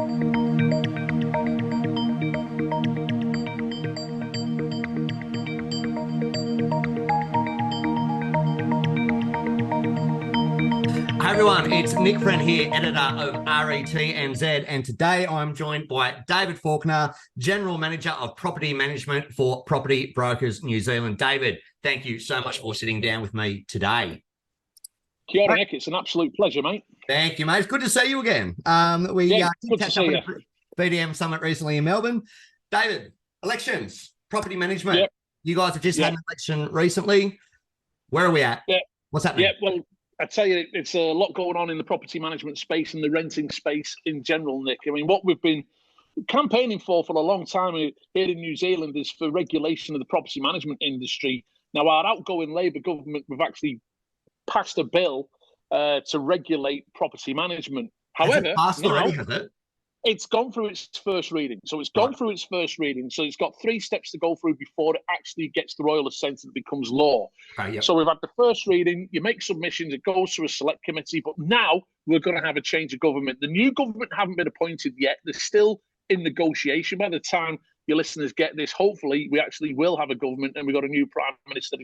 Hi everyone, it's Nick Friend here, editor of RETNZ, and today I'm joined by David Faulkner, General Manager of Property Management for Property Brokers New Zealand. David, thank you so much for sitting down with me today. Kia ora, Nick. It's an absolute pleasure, mate. Thank you, mate. It's good to see you again. We did catch up at a BDM Summit recently in Melbourne. David, elections, property management. Yep. You guys have just had an election recently. Where are we at? Yeah. What's happening? Yeah, well, I tell you, it's a lot going on in the property management space and the renting space in general, Nick. I mean, what we've been campaigning for a long time here in New Zealand is for regulation of the property management industry. Now, our outgoing Labour government, we've actually passed a bill to regulate property management. However, has it? It's gone through its first reading. So it's gone through its first reading. So it's got 3 steps to go through before it actually gets the royal assent and becomes law. So we've had the first reading, you make submissions, it goes to a select committee, but now we're going to have a change of government. The new government haven't been appointed yet. They're still in negotiation. By the time your listeners get this, hopefully we actually will have a government and we've got a new Prime Minister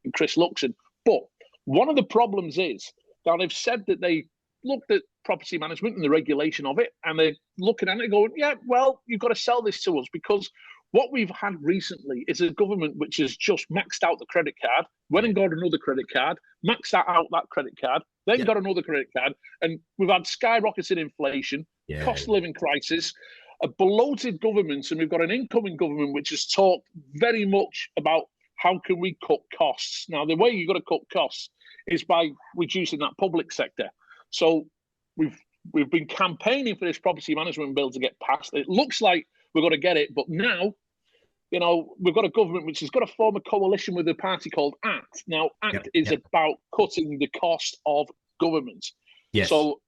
in Chris Luxon. But one of the problems is, now they've said that they looked at property management and the regulation of it, and they're looking at it going, yeah, well, you've got to sell this to us, because what we've had recently is a government which has just maxed out the credit card, went and got another credit card, maxed out that credit card, then got another credit card, and we've had skyrocketing inflation, cost of living crisis, a bloated government, and we've got an incoming government which has talked very much about how can we cut costs. Now, the way you've got to cut costs is by reducing that public sector. So we've been campaigning for this property management bill to get passed. It looks like we're going to get it, but now, you know, we've got a government which has got to form a coalition with a party called ACT. Now, ACT is about cutting the cost of government. So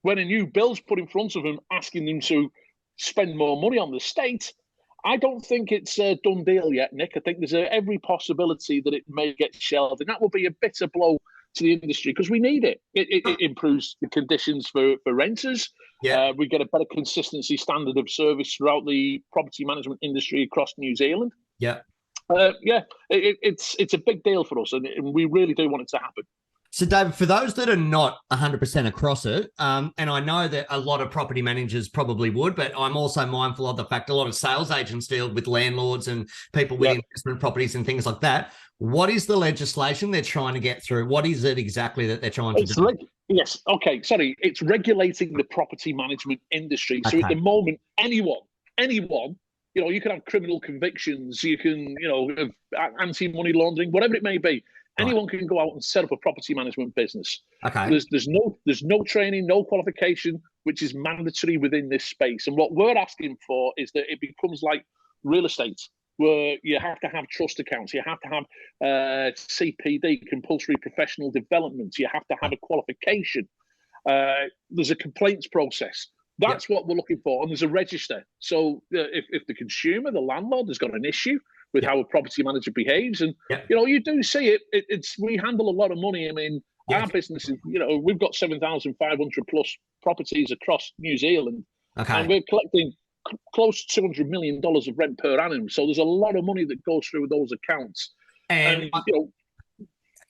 when a new bill's put in front of them, asking them to spend more money on the state, I don't think it's a done deal yet, Nick. I think there's every possibility that it may get shelved, and that will be a bitter blow to the industry, because we need it. It improves the conditions for renters. We get a better consistency standard of service throughout the property management industry across New Zealand. It's a big deal for us, and we really do want it to happen. So, David, for those that are not 100% across it, and I know that a lot of property managers probably would, but I'm also mindful of the fact a lot of sales agents deal with landlords and people with investment properties and things like that. What is the legislation they're trying to get through? What is it exactly that they're trying to do? It's regulating the property management industry. So at the moment, anyone, you know, you can have criminal convictions, you can, you know, have anti-money laundering, whatever it may be. Anyone can go out and set up a property management business. There's no training, no qualification, which is mandatory within this space. And what we're asking for is that it becomes like real estate, where you have to have trust accounts, you have to have CPD, compulsory professional development, you have to have a qualification. There's a complaints process. That's what we're looking for. And there's a register. So if the consumer, the landlord, has got an issue with how a property manager behaves, and you know, you do see it's we handle a lot of money. I mean, our business is, you know, we've got 7,500 plus properties across New Zealand, and we're collecting close to $200 million of rent per annum. So there's a lot of money that goes through those accounts. And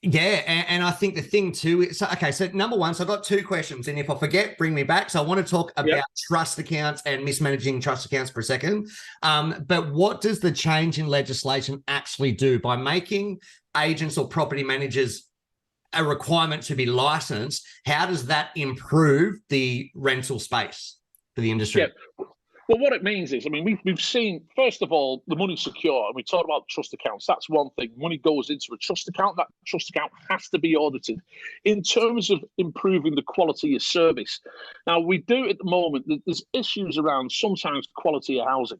you know, and I think the thing too is, so number one, so I've got 2 questions, and if I forget, bring me back. So I want to talk about trust accounts and mismanaging trust accounts for a second. But what does the change in legislation actually do by making agents or property managers a requirement to be licensed? How does that improve the rental space for the industry? Well, what it means is, I mean, we've seen, first of all, the money's secure, and we talk about trust accounts. That's one thing. Money goes into a trust account. That trust account has to be audited. In terms of improving the quality of service, now we do at the moment, there's issues around sometimes quality of housing.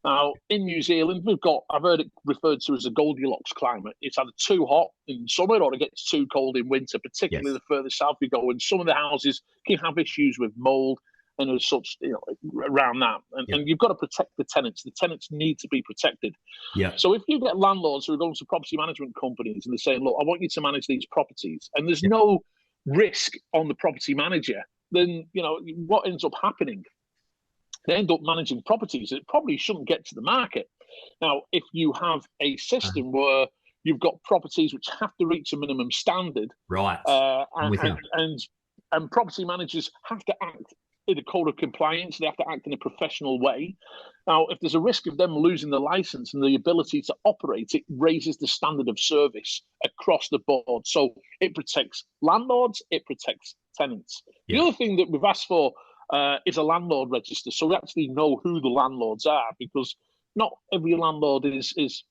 Now, in New Zealand, I've heard it referred to as a Goldilocks climate. It's either too hot in summer or it gets too cold in winter, particularly the further south we go. And some of the houses can have issues with mold and as such, you know, around that. And you've got to protect the tenants. The tenants need to be protected. So if you get landlords who are going to property management companies and they're saying, look, I want you to manage these properties, and there's no risk on the property manager, then, you know, what ends up happening they end up managing properties that probably shouldn't get to the market. Now, if you have a system where you've got properties which have to reach a minimum standard, right, and property managers have to act in a code of compliance, they have to act in a professional way. Now, if there's a risk of them losing the license and the ability to operate, it raises the standard of service across the board. So it protects landlords, it protects tenants. Yeah. The other thing that we've asked for is a landlord register, so we actually know who the landlords are, because not every landlord is it's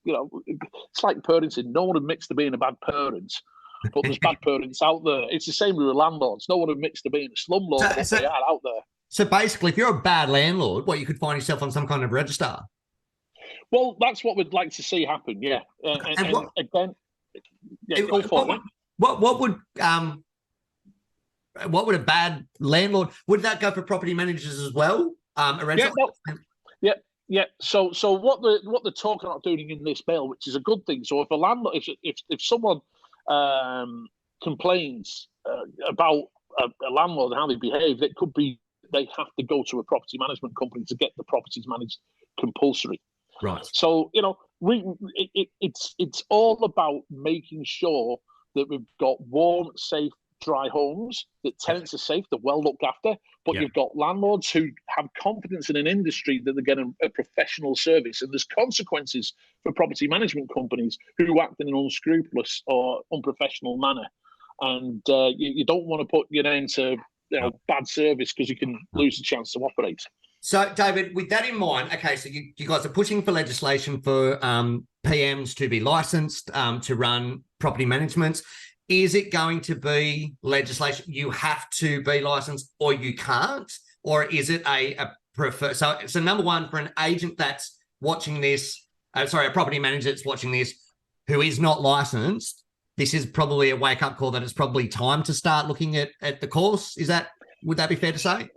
like parenting. No one admits to being a bad parent, but there's bad parents out there. It's the same with landlords. No one admits to being a slumlord, but they are out there. So basically, if you're a bad landlord, you could find yourself on some kind of register. Well, that's what we'd like to see happen, yeah. What would a bad landlord, would that go for property managers as well? Yeah. So what they're talking about doing in this bill, which is a good thing. So if a landlord, if someone complains about a landlord and how they behave, it could be they have to go to a property management company to get the properties managed compulsory. Right. So it's all about making sure that we've got warm, safe, dry homes, that tenants are safe, they're well looked after, but you've got landlords who have confidence in an industry that they're getting a professional service, and there's consequences for property management companies who act in an unscrupulous or unprofessional manner. And you don't want to put your name to bad service because you can lose the chance to operate. So, David, with that in mind, okay, so you guys are pushing for legislation for PMs to be licensed to run property management. Is it going to be legislation you have to be licensed or you can't? Or is it a prefer? So number one, for an agent that's watching this, a property manager that's watching this who is not licensed, this is probably a wake-up call that it's probably time to start looking at the course. Would that be fair to say?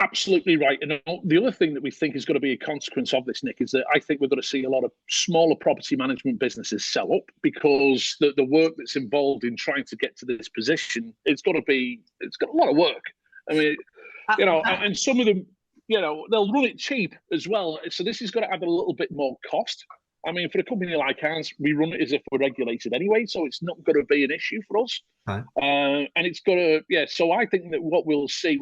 Absolutely right. And the other thing that we think is going to be a consequence of this, Nick, is that I think we're going to see a lot of smaller property management businesses sell up, because the work that's involved in trying to get to this position, it's got a lot of work. I mean, and some of them, they'll run it cheap as well. So this is going to add a little bit more cost. I mean, for a company like ours, we run it as if we're regulated anyway, so it's not going to be an issue for us. Right. And it's going to, so I think that what we'll see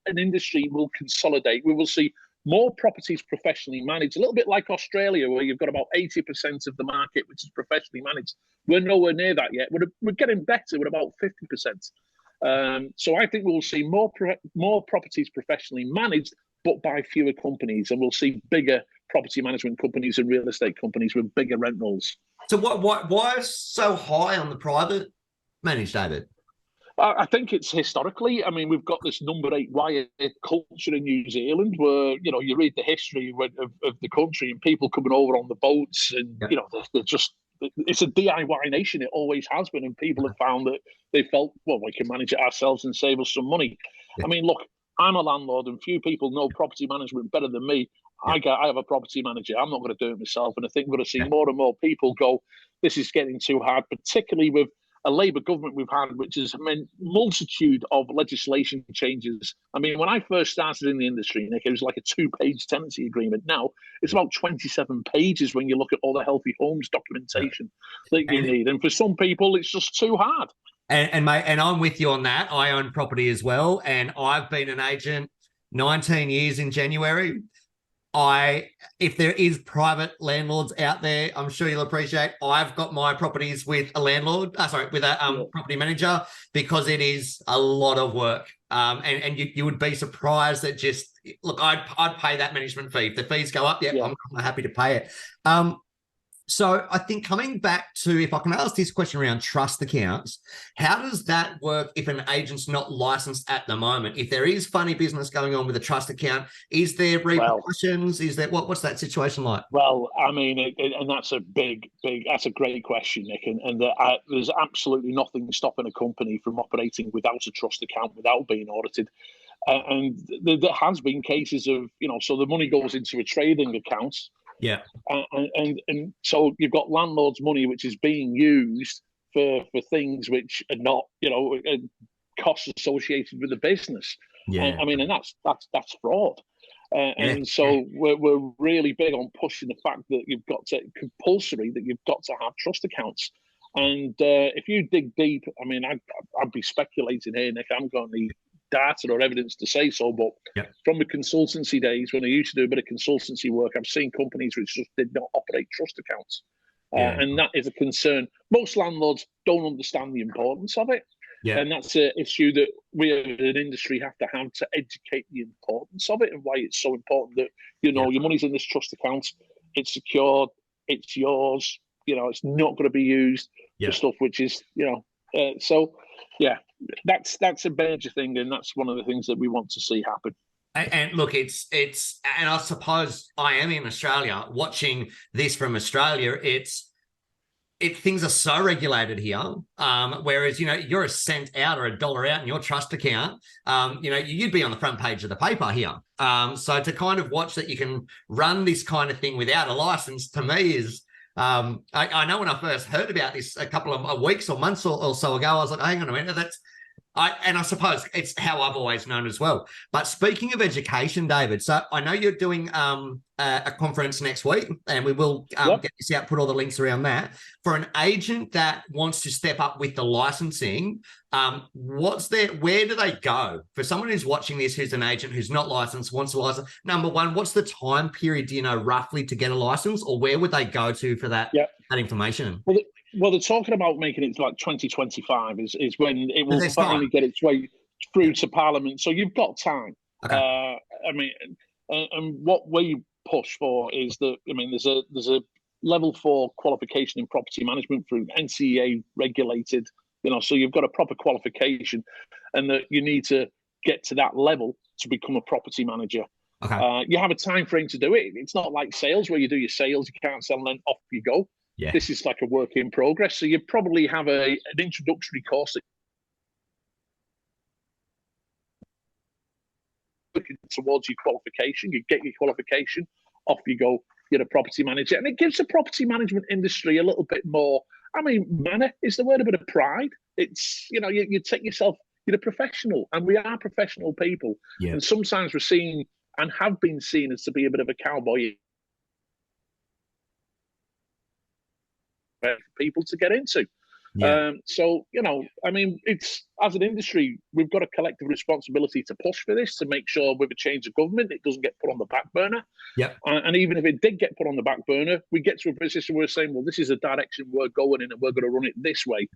an industry will consolidate. We will see more properties professionally managed, a little bit like Australia, where you've got about 80% of the market which is professionally managed. We're nowhere near that yet. We're getting better with about 50%. So I think we'll see more properties professionally managed, but by fewer companies, and we'll see bigger property management companies and real estate companies with bigger rent rolls. So why is so high on the private managed, David? I think it's historically. I mean, we've got this number 8 wire culture in New Zealand, where you read the history of the country and people coming over on the boats, and they're just. It's a DIY nation. It always has been, and people have found that they felt, well, we can manage it ourselves and save us some money. Yeah. I mean, look, I'm a landlord, and few people know property management better than me. Yeah. I have a property manager. I'm not going to do it myself. And I think we're going to see more and more people go, this is getting too hard, particularly with a Labour government we've had, which has meant multitude of legislation changes. I mean, when I first started in the industry, Nick, it was like a 2-page tenancy agreement. Now it's about 27 pages when you look at all the healthy homes documentation that you need. And for some people, it's just too hard. And I'm with you on that. I own property as well, and I've been an agent 19 years in January. If there is private landlords out there, I'm sure you'll appreciate, I've got my properties with a landlord, with a property manager, because it is a lot of work. And you would be surprised that I'd pay that management fee. If the fees go up, I'm happy to pay it. So I think coming back to, if I can ask this question around trust accounts, how does that work if an agent's not licensed at the moment? If there is funny business going on with a trust account, is there repercussions? Is there what's that situation like? Well, I mean, and that's a that's a great question, Nick. And there's absolutely nothing stopping a company from operating without a trust account, without being audited. And there has been cases of, so the money goes into a trading account. Yeah, and so you've got landlord's money which is being used for things which are not, costs associated with the business. Yeah, I mean, and that's fraud. And so we're really big on pushing the fact that you've got to compulsory that you've got to have trust accounts. And if you dig deep, I mean, I'd be speculating here, Nick. I haven't got any data or evidence to say so, but from the consultancy days when I used to do a bit of consultancy work, I've seen companies which just did not operate trust accounts. And that is a concern. Most landlords don't understand the importance of it. And that's an issue that we as an industry have to educate the importance of it and why it's so important that, you know, your money's in this trust account, it's secured, it's yours, you know, it's not going to be used for stuff which is, you know, that's a major thing, and that's one of the things that we want to see happen. And look, it's, and I suppose I am in Australia watching this from Australia. Things are so regulated here. Whereas, you know, you're a cent out or a dollar out in your trust account, you know, you'd be on the front page of the paper here. So to kind of watch that you can run this kind of thing without a license, to me is, I know when I first heard about this a couple of weeks or months or so ago, I was like, hang on a minute, and I suppose it's how I've always known as well. But speaking of education, David, so I know you're doing a conference next week, and we will get this out, put all the links around that. For an agent that wants to step up with the licensing, where do they go? For someone who's watching this, who's an agent, who's not licensed, wants a license, number one, what's the time period, do you know, roughly to get a license, or where would they go to for that, that information? Well, they're talking about making it like 2025 is when it will finally get its way through to Parliament. So you've got time. Okay. I mean, and what we push for is that, I mean, there's a level 4 qualification in property management through NCEA regulated, you know, so you've got a proper qualification, and that you need to get to that level to become a property manager. Okay. You have a time frame to do it. It's not like sales where you do your sales, you can't sell, and then off you go. Yeah. This is like a work in progress. So you probably have an introductory course that looking towards your qualification. You get your qualification, off you go. You're a property manager, and it gives the property management industry a little bit more. I mean, manner is the word, a bit of pride. It's, you know, you take yourself. You're a professional, and we are professional people. Yeah. And sometimes we're seen and have been seen as to be a bit of a cowboy. For people to get into. So, you know, I mean, it's, as an industry, we've got a collective responsibility to push for this, to make sure with a change of government, it doesn't get put on the back burner. And even if it did get put on the back burner, we get to a position where we're saying, well, this is the direction we're going in, and we're going to run it this way.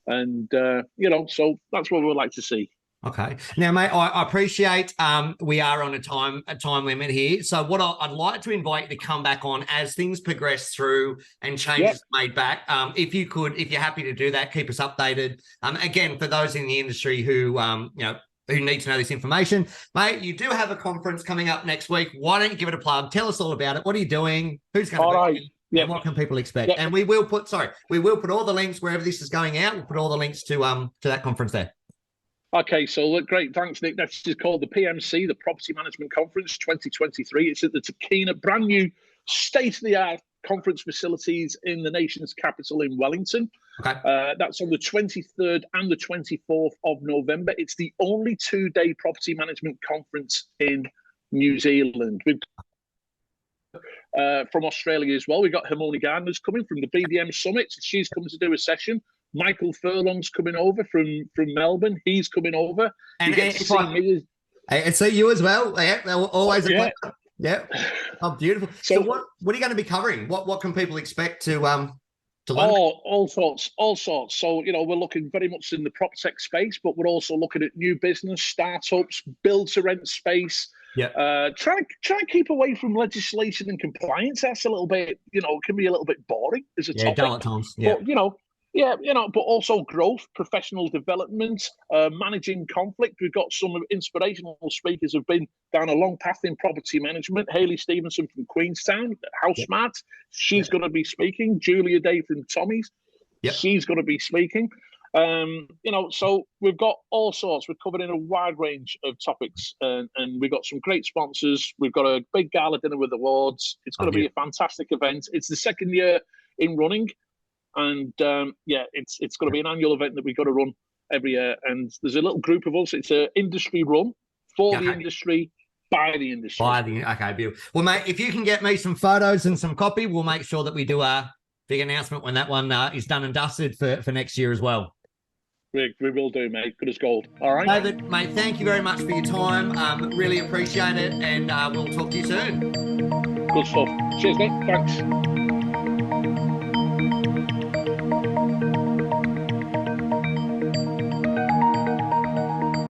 And, you know, so that's what we'd like to see. Okay. Now, mate, I appreciate we are on a time limit here. So what I'd like to invite you to come back on as things progress through and changes made back. If you're happy to do that, keep us updated. Again, for those in the industry who, you know, who need to know this information, mate, you do have a conference coming up next week. Why don't you give it a plug? Tell us all about it. What are you doing? Who's going to be? And what can people expect? And we will put all the links wherever this is going out. We'll put all the links to that conference there. Okay, so look, great. Thanks, Nick. That's just called the PMC, the Property Management Conference 2023. It's at the Takina, brand new state-of-the-art conference facilities in the nation's capital in Wellington. Okay. That's on the 23rd and the 24th of November. It's the only 2-day property management conference in New Zealand. We've from Australia as well. We've got Hermione Gardner's coming from the BDM Summit. She's coming to do a session. Michael Furlong's coming over from Melbourne. He's coming over. And see you as well. Yeah, always a pleasure. Yeah. Oh, beautiful. So what are you going to be covering? What can people expect to learn? All sorts. So, you know, we're looking very much in the prop tech space, but we're also looking at new business, startups, build to rent space. Yeah. Try and keep away from legislation and compliance. That's a little bit, you know, can be a little bit boring as a topic. Dull at times. Yeah. But, you know, but also growth, professional development, managing conflict. We've got some inspirational speakers who've been down a long path in property management. Hayley Stevenson from Queenstown, HouseSmart, she's going to be speaking. Julia Day from Tommy's, she's going to be speaking. You know, so we've got all sorts. We're covering a wide range of topics, and we've got some great sponsors. We've got a big gala dinner with awards. It's going to be a fantastic event. It's the second year in running. And it's going to be an annual event that we've got to run every year. And there's a little group of us. It's an industry run for the industry by the industry. Okay, beautiful. Well, mate, if you can get me some photos and some copy, we'll make sure that we do a big announcement when that one is done and dusted for next year as well. We will do, mate. Good as gold. All right. David, mate, thank you very much for your time. Really appreciate it, and we'll talk to you soon. Good stuff. Cheers, mate. Thanks.